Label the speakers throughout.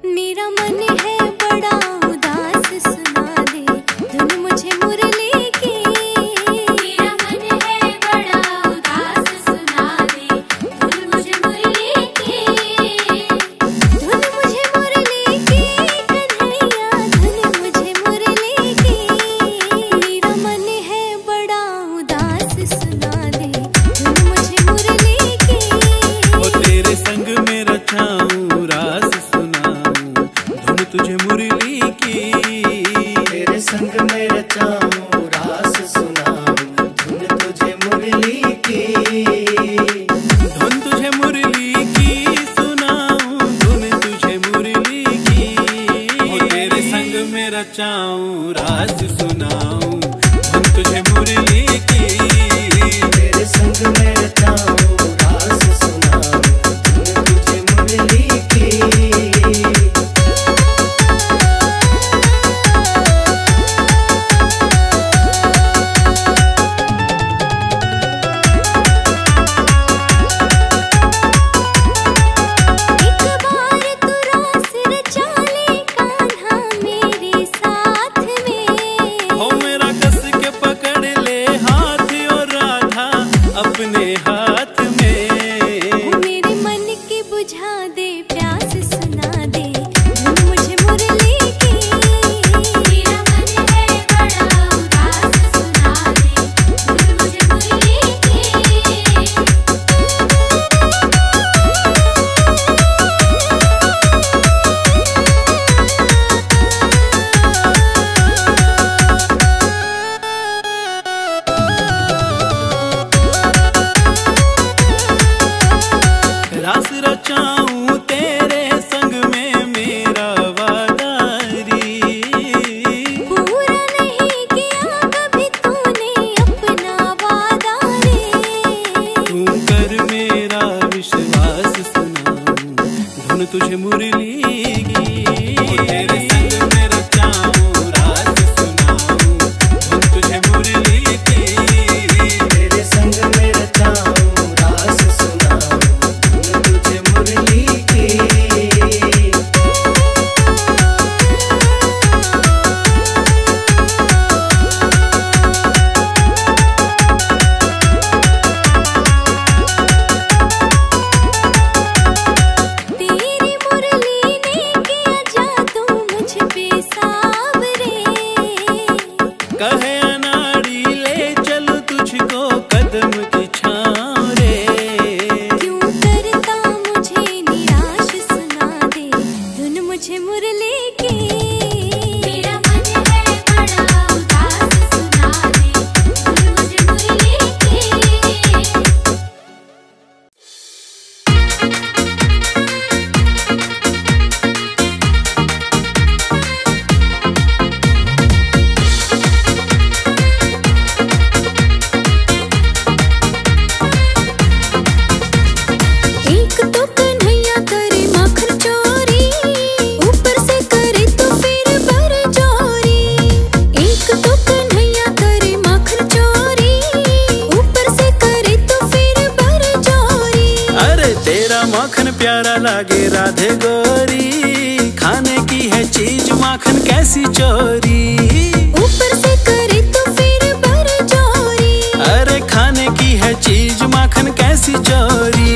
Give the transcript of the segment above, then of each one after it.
Speaker 1: मेरा मन है बड़ा उदास, सुना दे धुन मुझे मुरली की। मेरा मन है बड़ा उदास, सुना दे धुन मुझे मुरली की। धुन मुझे मुरली की कन्हैया, धुन मुझे मुरली की। मेरा मन है बड़ा उदास, सुना दे धुन मुझे मुरली की।
Speaker 2: ओ तेरे संग में रचाऊं रास सुनाऊं धुन तुझे मुरली की।
Speaker 3: तेरे संग में रचाऊं रास सुनाऊं धुन तुझे मुरली की।
Speaker 2: धुन तुझे मुरली की सुनाऊं धुन तुझे मुरली की। ओ तेरे संग में रचाऊं रास सुनाऊं धुन तुझे मुरली की।
Speaker 3: तेरे संग में रचाऊं रास सुनाऊं धुन तुझे मुरली की।
Speaker 1: एक बार तू रास रचा ले कान्हा मेरे साथ में।
Speaker 2: हो मेरा कस के पकड़ ले हाथ और राधा अपने हाथ में।
Speaker 1: मेरे मन की बुझा दे प्यास, सुना दे धुन मुझे मुरली की। मेरा मन है बड़ा उदास, सुना दे धुन मुझे मुरली की।
Speaker 2: रास रचाऊं तेरे संग में मेरा वादारी।
Speaker 1: पूरा नहीं किया कभी तूने अपना वादा रे।
Speaker 2: तू कर मेरा विश्वास सुनाऊं धुन तुझे मुरली की। तेरे संग में रचाऊं रास सुनाऊं धुन तुझे मुरली की।
Speaker 3: तेरे संग में रचाऊं रास सुनाऊं धुन तुझे मुरली की।
Speaker 1: तेरी मुरली ने किया जादू मुझ पे सावरे।
Speaker 2: कहे अनाड़ी ले चलो तुझको कदम की छाँव रे।
Speaker 1: क्यों करता मुझे निराश, सुना दे धुन मुझे मुरली की। मेरा मन है बड़ा उदास, सुना दे धुन मुझे मुरली की। एक तो कन्हैया करे माखन चोरी, ऊपर से करे तो फिर बरजोरी। एक तो कन्हैया करे माखन चोरी, ऊपर से करे तो फिर बरजोरी।
Speaker 2: अरे तेरा माखन प्यारा लागे राधे गोरी, खाने की है चीज माखन कैसी चोरी।
Speaker 1: ऊपर से करे तो फिर बरजोरी।
Speaker 2: अरे खाने की है चीज माखन कैसी चोरी।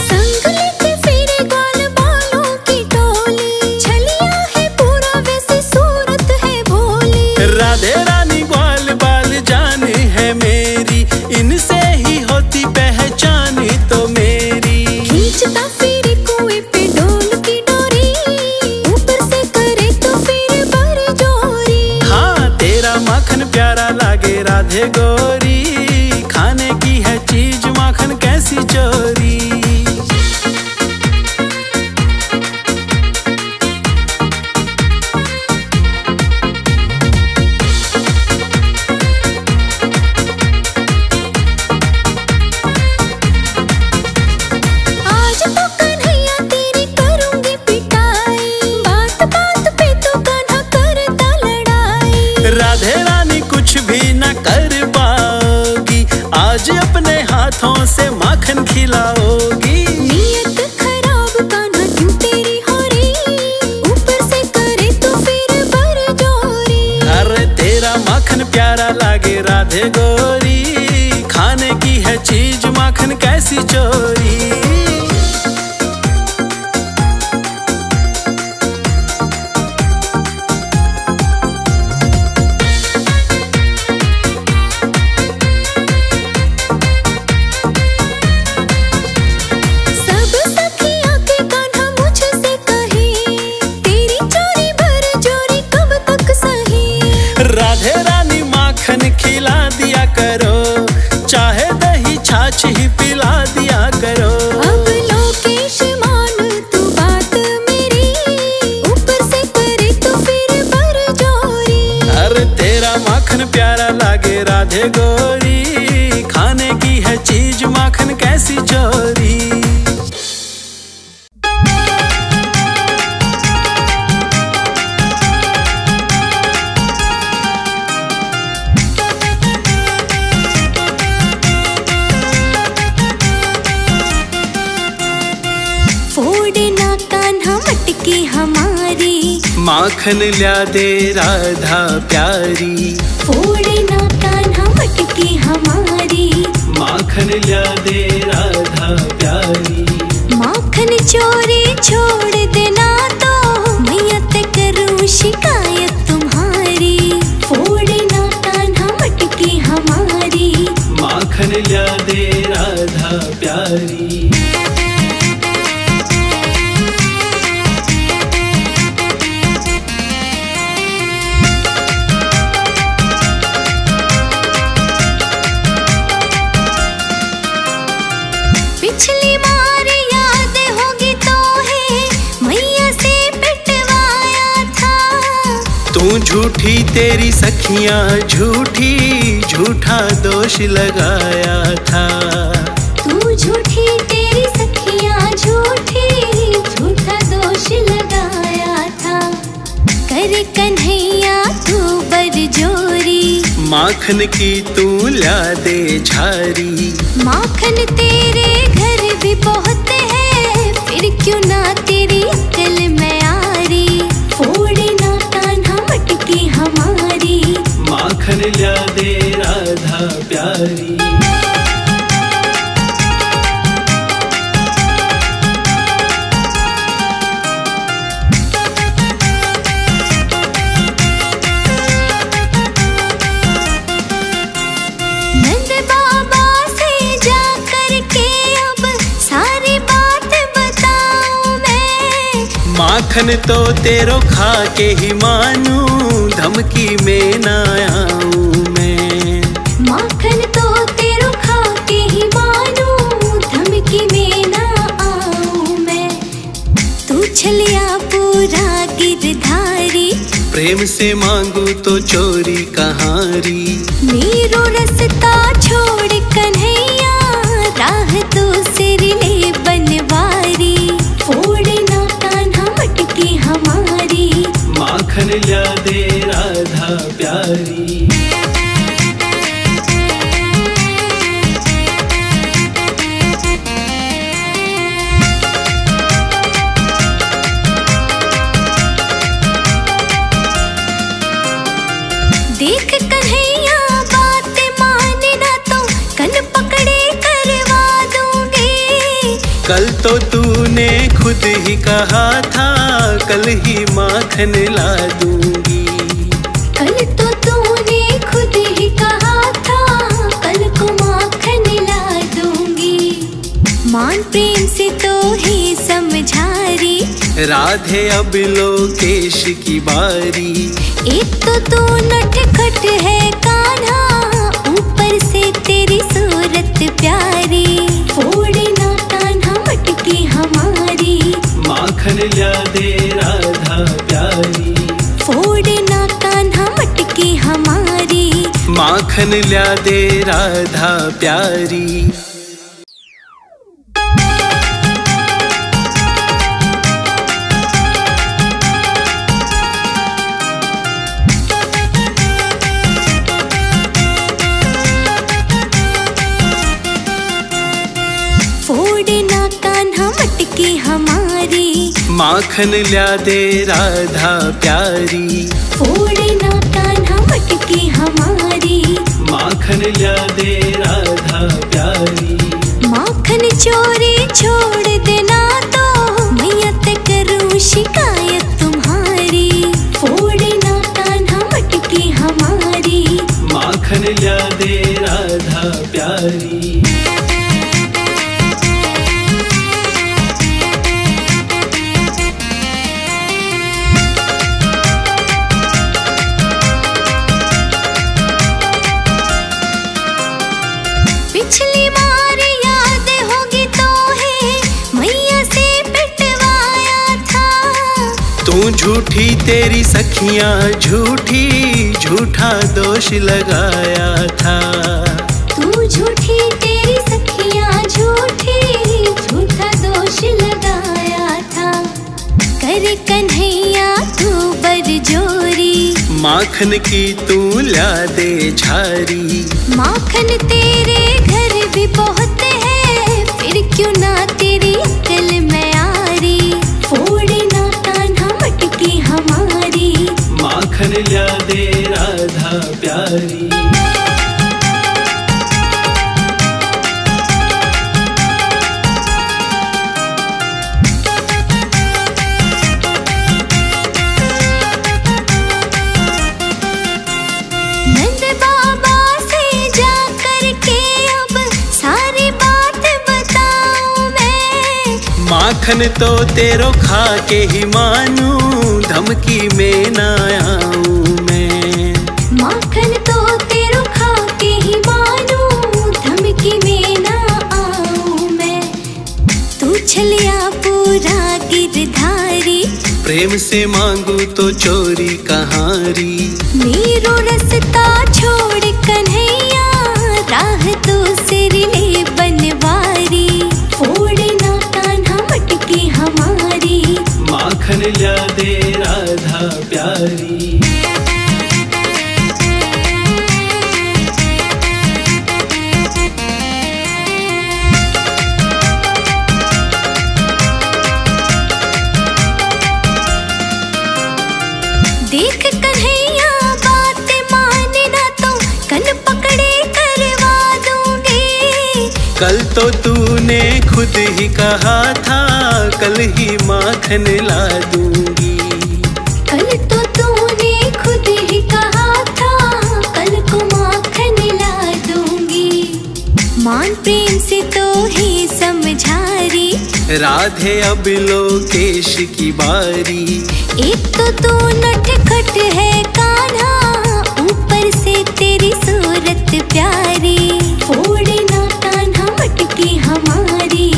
Speaker 1: संग लेके फिरे ग्वाल बालों की टोली, छलिया है पूरा वैसे सूरत है भोली।
Speaker 2: राधे रानी ग्वाल बाल जानी है मेरी, इनसे ही होती पहचानी तो मेरी।
Speaker 1: खींचता फिरे कुएं पे डोल की डोरी, ऊपर से करे तो फिर बरजोरी।
Speaker 2: हाँ तेरा माखन प्यारा लागे राधे गोरी, खाने की है चीज माखन कैसी चोरी।
Speaker 1: आज तो कन्हैया तेरी करूंगी पिटाई।
Speaker 2: राधे गोरी, खाने की है चीज माखन कैसी चोरी।
Speaker 1: फोड़ना कान्हा मटकी हमारी,
Speaker 2: माखन ल्या दे राधा प्यारी।
Speaker 1: फोड़ना कान्हा मटकी हमारी,
Speaker 2: माखन ल्या दे राधा प्यारी।
Speaker 1: माखन चोरी छोड़ देना तो मैया ते करूं शिकायत तुम्हारी। फोड़ना कान्हा मटकी हमारी,
Speaker 2: माखन ल्या दे राधा प्यारी।
Speaker 1: पिछली बार याद होगी तो है मैया से पिटवाया था।
Speaker 2: तू झूठी तेरी सखियां झूठी, झूठा दोष लगाया था।
Speaker 1: तू झूठी तेरी सखियां झूठी, झूठा दोष लगाया था। कर कन्हैया तू बरजोरी,
Speaker 2: माखन की तू ल्या दे झारी।
Speaker 1: माखन तेरे घर भी बहुत है, फिर क्यों ना तेरी अक्ल में आरी। फोड़ना कान्हा मटकी हमारी,
Speaker 2: माखन ल्या दे राधा प्यारी।
Speaker 1: नंद बाबा से जा करके अब सारी बात बताऊं मैं।
Speaker 2: माखन तो तेरो खा के ही मानूं, धमकी में ना आऊं मैं।
Speaker 1: माखन तो तेरो खा के ही मानूं, धमकी में ना आऊं मैं। तू छलिया पूरा गिरधारी,
Speaker 2: प्रेम से मांगू तो चोरी कहारी।
Speaker 1: मेरो रास्ता छोड़ कन्हैया, राह दूसरी ले बनवारी। फोड़ना कान्हा मटकी हमारी,
Speaker 2: माखन ल्या दे राधा प्यारी।
Speaker 1: देख कन्हैया बात मानना तो कन पकड़े करवा दूंगी।
Speaker 2: कल तो तूने खुद ही कहा था, कल ही माखन ला दूंगी।
Speaker 1: कल तो तूने खुद ही कहा था, कल को माखन ला दूंगी। मान प्रेम से तो ही समझारी,
Speaker 2: राधे अब लोकेश की बारी।
Speaker 1: एक तो तू नटखट है कान्हा, ऊपर से तेरी सूरत प्यारी। फोड़ना कान्हा मटकी हमारी,
Speaker 2: माखन ल्या दे राधा प्यारी।
Speaker 1: फोड़ना कान्हा मटकी हमारी,
Speaker 2: माखन ल्या दे राधा प्यारी।
Speaker 1: फोड़ना कान्हा मटकी हमारी,
Speaker 2: माखन ल्या दे राधा प्यारी।
Speaker 1: फोड़ना कान्हा मटकी हमारी,
Speaker 2: माखन ल्या दे राधा प्यारी।
Speaker 1: माखन चोरी छोड़ देना तो मैया ते करूं शिकायत तुम्हारी। फोड़ना कान्हा मटकी हमारी,
Speaker 2: माखन ल्या दे राधा प्यारी।
Speaker 1: पिछली बार याद होगी तो है मैया से पिटवाया था।
Speaker 2: झूठी तेरी सखियां झूठी झूठा दोष लगाया था।
Speaker 1: तू झूठी तेरी सखियां झूठी झूठा दोष लगाया था। कर कन्हैया तू बरजोरी
Speaker 2: माखन की तू ला दे झारी।
Speaker 1: माखन तेरे घर भी बहुत है फिर क्यों ना तेरी अकल में आरी। फोड़े ना कान्हा मटकी हमारी।
Speaker 2: माखन ला दे राधा प्यारी।
Speaker 1: नंद बाबा से जा करके अब सारी बात बताऊं मैं।
Speaker 2: माखन तो तेरो खा के ही मानूं धमकी में ना आऊं मैं।
Speaker 1: माखन तो तेरो खा के ही मानूं धमकी में ना आऊं मैं। तू छलिया पूरा गिरधारी
Speaker 2: प्रेम से मांगू तो चोरी कहारी।
Speaker 1: मेरो रास्ता छोड़ कन्हैया राह तो सिर ले बनवारी। फोड़े ना कान्हा मटकी हमारी।
Speaker 2: माखन ला दे राधा प्यारी।
Speaker 1: देख कन्हैया बात माने ना तो कन पकड़े करवा दूंगी।
Speaker 2: कल तो तूने खुद ही कहा था कल ही माखन ला दूंगी।
Speaker 1: कल तो तूने खुद ही कहा था कल को माखन ला दूंगी। मान प्रेम से तो ही समझारी।
Speaker 2: राधे अब लोकेश की बारी।
Speaker 1: एक तो तू नटखट है कान्हा ऊपर से तेरी सूरत प्यारी। फोड़े ना कान्हा मटकी हमारी।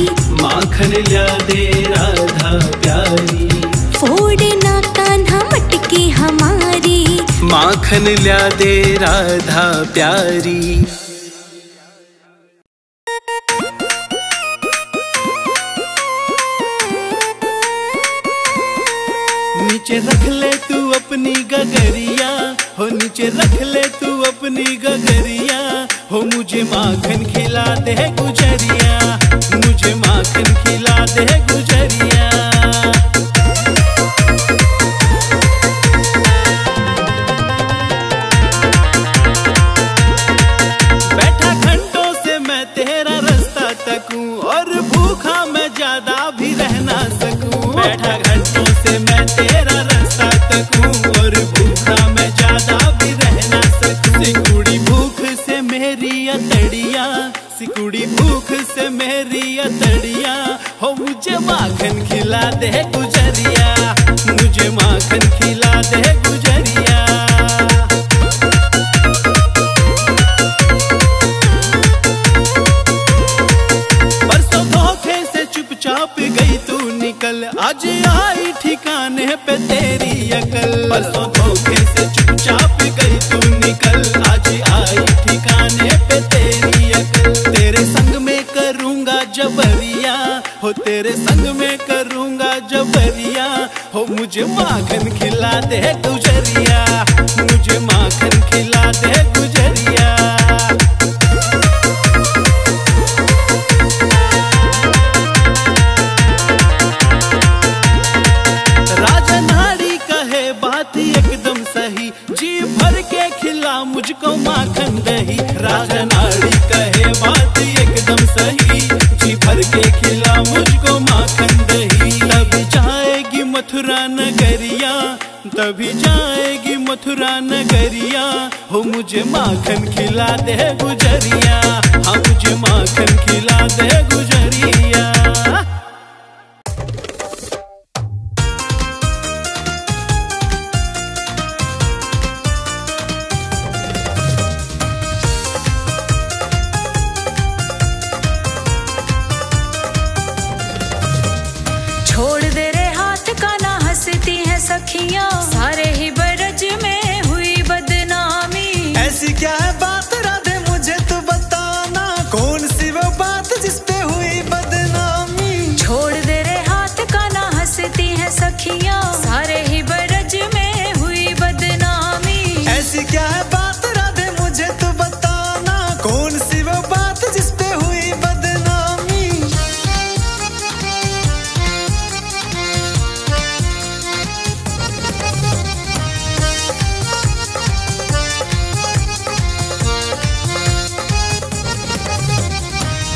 Speaker 2: माखन ला दे राधा प्यारी।
Speaker 1: फोड़े ना कान्हा मटकी हमारी।
Speaker 2: माखन ला दे राधा प्यारी। नीचे रख ले तू अपनी गगरिया हो। नीचे रख ले तू अपनी गगरिया हो। मुझे माखन खिला दे गुजरिया। मुझे माखन खिला दे गुजरिया। बैठा घंटों से मैं तेरा रास्ता तकूं और भूखा मैं ज्यादा भी रह ना सकूं। बैठा घंटों से मैं तेरा रास्ता तकूं और भूखा मैं ज्यादा भी रह ना सकूं। सिकुड़ी भूख से मेरी अतड़िया। सिकुड़ी भूख से मेरी अतड़िया हो। मुझे माखन खिला दे गुजरिया। मुझे माखन खिला दे गुजरिया। परसों धोखे से चुपचाप गई तू निकल। आज आई ठिकाने पे तेरी अकल। परसों धोखे से चुपचाप गई तू निकल। आज आई ठिकाने पे तेरी अकल। तेरे संग में करूंगा जबरिया हो। तेरे संग में करूंगा जबरिया हो। मुझे माखन खिला दे गुजरिया। मुझे माखन खिला दे गुजरिया। राजा नाड़ी कहे बात एकदम सही। जी भर के खिला मुझको माखन दही। राजा नाड़ी कहे बात एकदम सही। जी भर के खिला मुझको माखन दही। तभी जाएगी मथुरा नगरिया। तभी जाएगी मथुरा नगरिया हो। मुझे माखन खिला दे गुजरिया। हाँ मुझे माखन खिला दे गुजरिया।
Speaker 4: छोड़ दे रे हाथ का ना हंसती है सखी।
Speaker 1: सखियां, सारे ही बरज में हुई बदनामी।
Speaker 3: ऐसी क्या है बात राधे मुझे तो बताना, कौन सी वो बात जिस पे हुई बदनामी।
Speaker 1: छोड़ दे रे हाथ का ना हंसती हैं सखियां, सारे ही बरज में हुई बदनामी।
Speaker 3: ऐसी क्या है बात राधे मुझे तो बताना, कौन सी वो बात जिस पे हुई बदनामी।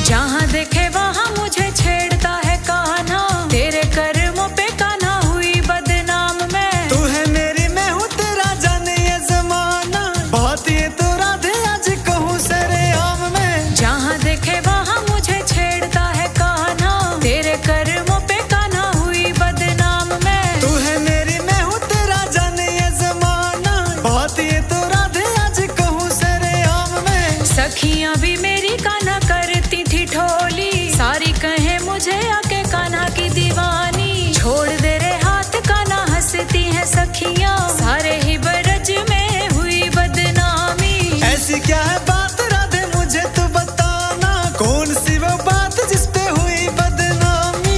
Speaker 1: जहाँ देखे वहाँ मुझे छेड़ता है कान्हा, तेरे कर्मों पे कान्हा हुई बदनाम मैं।
Speaker 3: तू है मेरी मैं हूँ तेरा जाने ये जमाना, बात ये तो राधे आज कहूँ सरेआम में।
Speaker 1: जहाँ देखे वहाँ मुझे छेड़ता है कान्हा, तेरे कर्मों पे कान्हा हुई बदनाम मैं।
Speaker 3: तू है मेरी मैं हूँ तेरा जाने ये जमाना, बात ये तो राधे आज कहूँ सरेआम में।
Speaker 1: सखियाँ भी मेरी कान्हा करती थी ठोली, सारी कहे मुझे आके कान्हा की दीवानी। छोड़ दे रे हाथ कान्हा हंसती हैं सखियाँ, सारे ही बरज में हुई बदनामी।
Speaker 3: ऐसी क्या है बात राधे मुझे तो बताना, कौन सी वो बात जिस पे हुई बदनामी।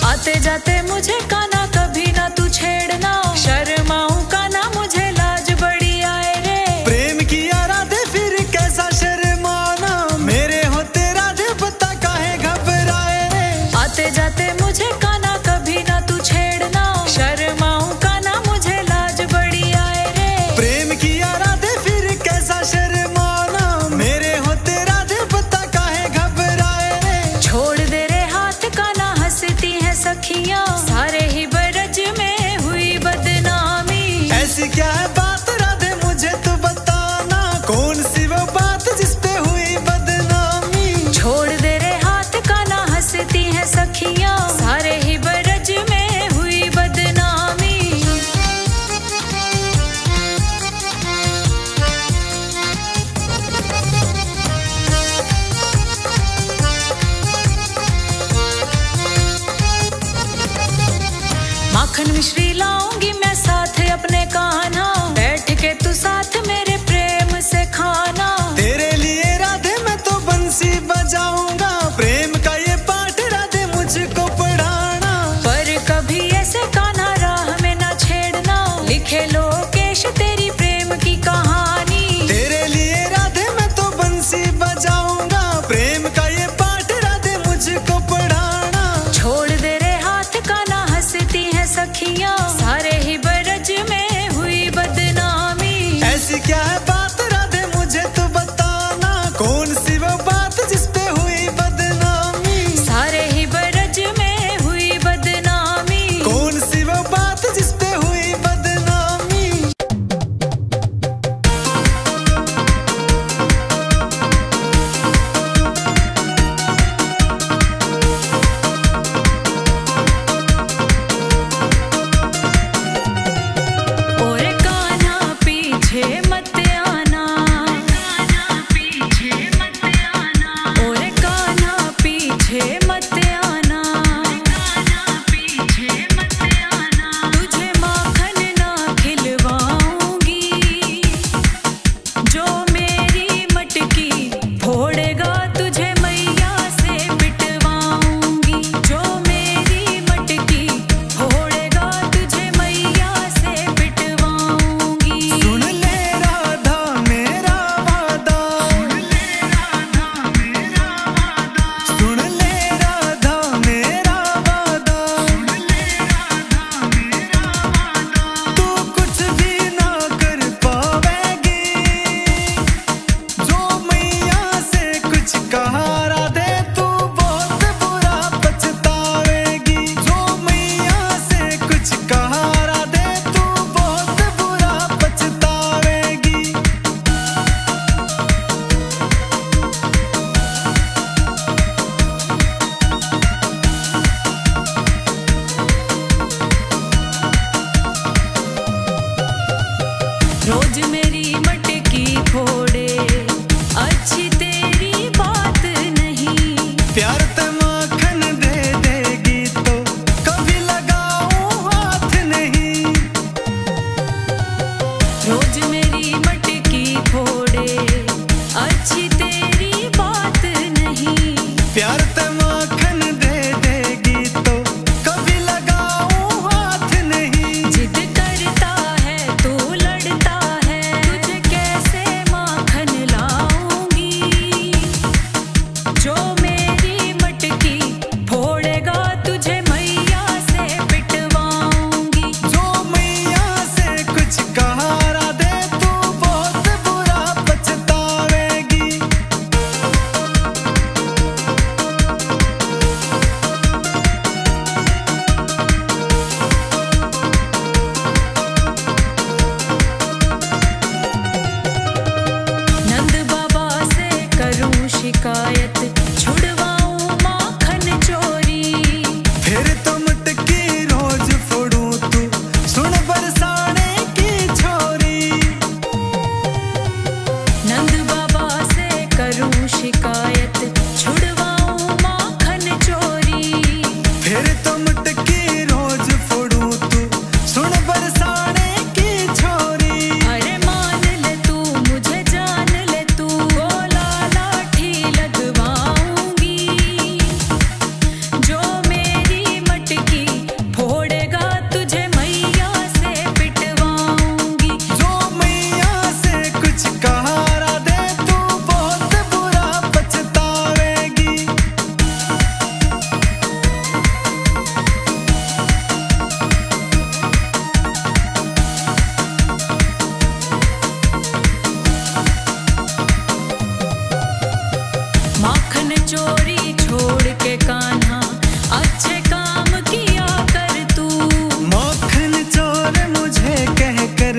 Speaker 1: आते जाते मुझे कान्हा कभी ना तू छेड़ना, शर्माऊं कान्हा मुझे लाज बड़ी आए रे।
Speaker 3: प्रेम किया राधे फिर कैसा शर्माना, मेरे होते राधे बता काहे घबराए रे।
Speaker 1: आते जाते मुझे कान्हा कभी ना तू छेड़ना, शर्माऊं कान्हा मुझे लाज बड़ी आए रे।
Speaker 3: प्रेम किया राधे फिर कैसा शर्माना, मेरे होते राधे बता काहे घबराए रे।
Speaker 1: छोड़ दे रे हाथ कान्हा हंसती हैं सखियां, सारे ही बरज में हुई बदनामी।
Speaker 3: ऐसी क्या है बात राधे मुझे तो बताना, कौन सी वो बात जिस पे हुई बदनामी।
Speaker 1: छोड़ दे रे हाथ कान्हा हंसती हैं सखियां, सारे ही बरज में हुई बदनामी। माखन मिश्री लाऊंगी मैं साथ अपने कान्हा, बैठ के तू साथ मेरे प्रेम से खाना।
Speaker 3: तेरे लिए राधे मैं तो बंसी बजाऊंगा, प्रेम का ये पाठ राधे मुझको पढ़ाना।
Speaker 1: पर कभी ऐसे कान्हा राह में ना छेड़ना, लिखे लोकेश तेरी प्रेम की कहानी।
Speaker 3: तेरे लिए राधे मैं तो बंसी बजाऊंगा, प्रेम का ये पाठ राधे मुझको पढ़ाना।
Speaker 1: छोड़ दे रे हाथ कान्हा हंसती हैं सखियां, सारे ही बरज में हुई बदनामी।
Speaker 3: ऐसी क्या है बात राधे मुझे तो बताना, कौन सी वो बात जिस पे हुई बदनामी।
Speaker 1: सारे ही बरज में हुई बदनामी।
Speaker 3: कौन सी वो बात जिस पे हुई बदनामी।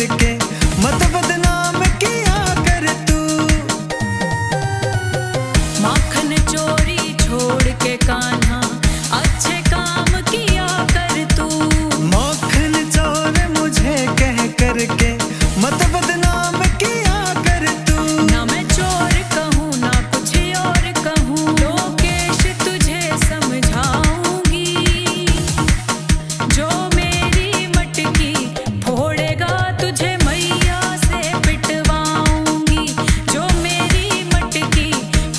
Speaker 3: करके मत बदनाम किया कर तू।
Speaker 4: माखन चोरी छोड़ के कान्हा अच्छे काम किया कर तू।
Speaker 3: माखन चोर मुझे कह करके मत बदनाम किया कर तू।
Speaker 4: ना मैं चोर कहूँ ना कुछ और कहूँ, लोकेश तुझे समझाऊंगी। जो मेरी मटकी फोड़ेगा तुझे मैया से पिटवाऊंगी। जो मेरी मटकी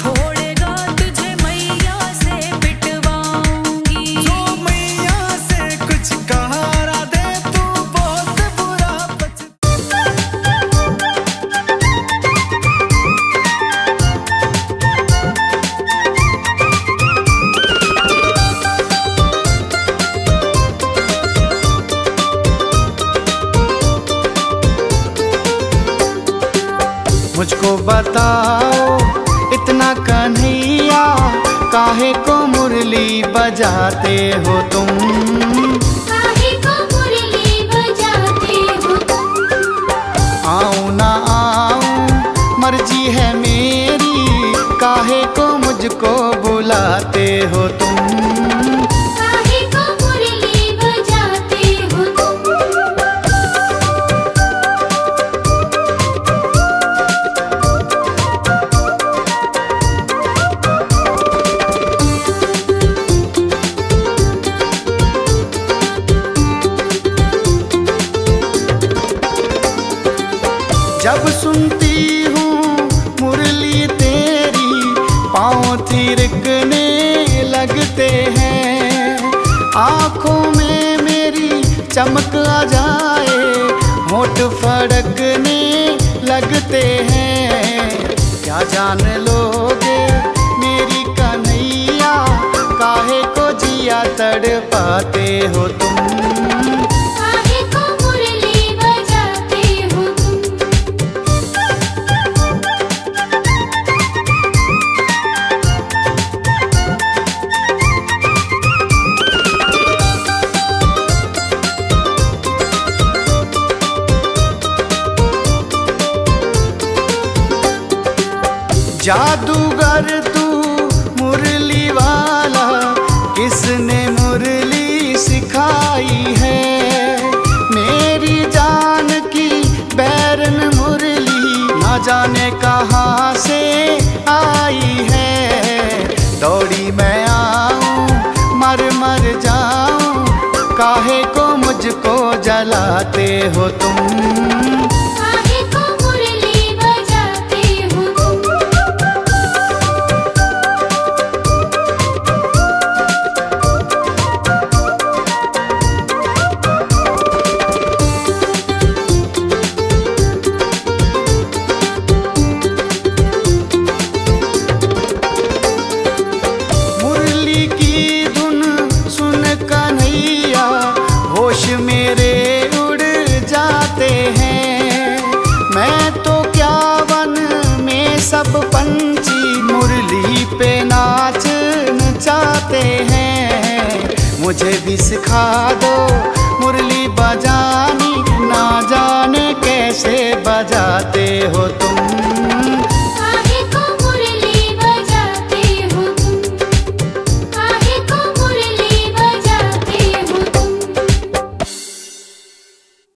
Speaker 4: फोड़ेगा तुझे मैया से पिटवाऊंगी।
Speaker 3: जो मैया से कुछ कहा दे तू बहुत बुरा
Speaker 5: मुझको बताओ इतना कन्हैया, काहे को मुरली बजाते हो तुम?
Speaker 1: काहे को मुरली बजाते हो तुम?
Speaker 5: आऊं ना आऊं मर्जी है मेरी, काहे को मुझको बुलाते हो तुम?
Speaker 1: काहे को मुरली बजाते हो तुम?
Speaker 5: जब सुनती हूँ मुरली तेरी, पाँव थिरकने लगते हैं। आँखों में मेरी चमक आ जाए, होठ फड़कने लगते हैं। क्या जान लोगे मेरी कन्हैया, काहे को जिया तड़पाते हो तुम?
Speaker 1: काहे को मुरली बजाते हो तुम?
Speaker 5: जादूगर तू मुरली वाला, किसने मुरली सिखाई है? मेरी जान की बैरन मुरली, ना जाने कहाँ से आई है। दौड़ी मैं आऊं मर मर जाऊं, काहे को मुझको जलाते हो तुम?
Speaker 1: काहे को मुरली बजाते हो तुम?
Speaker 5: मुरली की धुन सुन कन्हैया, होश मेरे उड़ जाते हैं। मैं तो क्या वन में सब पंछी मुरली पे नाच नचाते हैं। मुझे भी सिखा दो मुरली बजानी, ना जाने कैसे बजाते हो तुम?